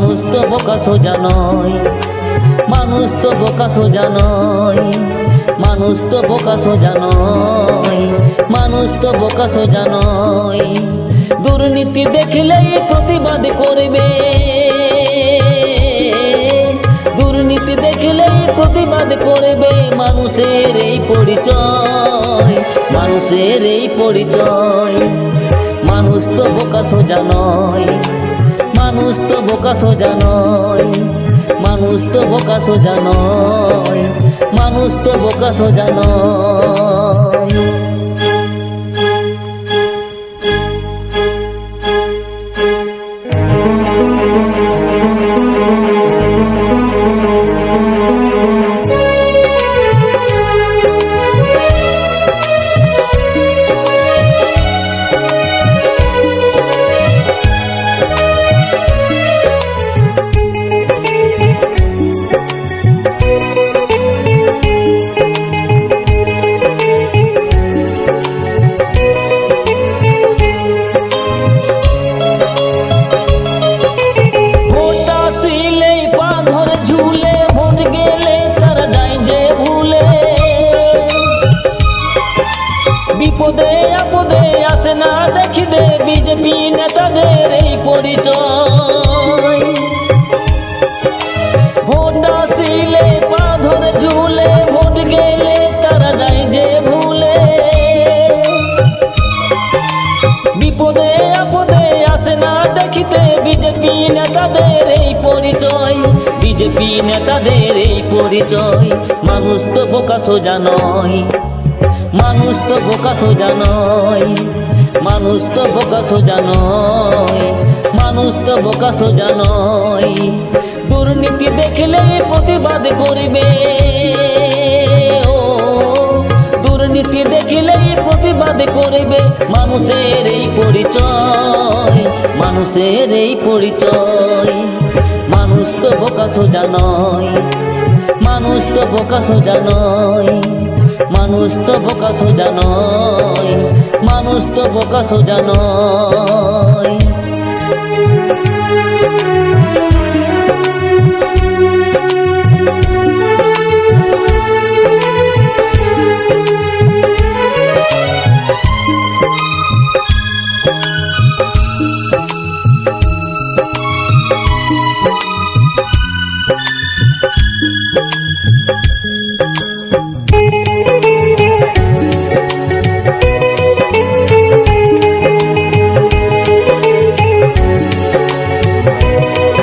মানুষ তো বোকা সোজা নয়, মানুষ তো বোকা সোজা নয়, মানুষ তো বোকা সোজা নয়, মানুষ তো বোকা সোজা নয়। দুর্নীতি দেখলেই প্রতিবাদ করবে, দুর্নীতি দেখলেই প্রতিবাদ করবে। মানুষের এই পরিচয়, মানুষের এই পরিচয়। মানুষ তো বোকা সোজা নয়, মানুষ তো বোকা সোজা নয়, মানুষ তো বোকা সোজা নয়, মানুষ তো বোকা সোজা নয়। বিপদে আপদে আসে না দেখি দে বিজেপি নেতাদের এই পরিচয়। ভোট আসিলে পা ধরে ঝুলে, ভোট গেলে তারা যায় যে ভুলে। বিপদে আপদে আসে না দেখিতে বিজেপি নেতাদের এই পরিচয়, বিজেপি নেতাদের এই পরিচয়। মানুষ তো বোকা সোজা নয়, মানুষ তো বোকা সোজা নয়, মানুষ তো বোকা সোজা নয়, মানুষ তো বোকা সোজা নয়। দুর্নীতি দেখলে প্রতিবাদ করিবে, ও দুর্নীতি দেখলে প্রতিবাদ করিবে। মানুষের এই পরিচয়, মানুষের এই পরিচয়। মানুষ তো বোকা সোজা নয়, মানুষ তো বোকা সোজা নয়, মানুষ তো বোকা সোজা নয়, মানুষ তো বোকা সোজা নয়।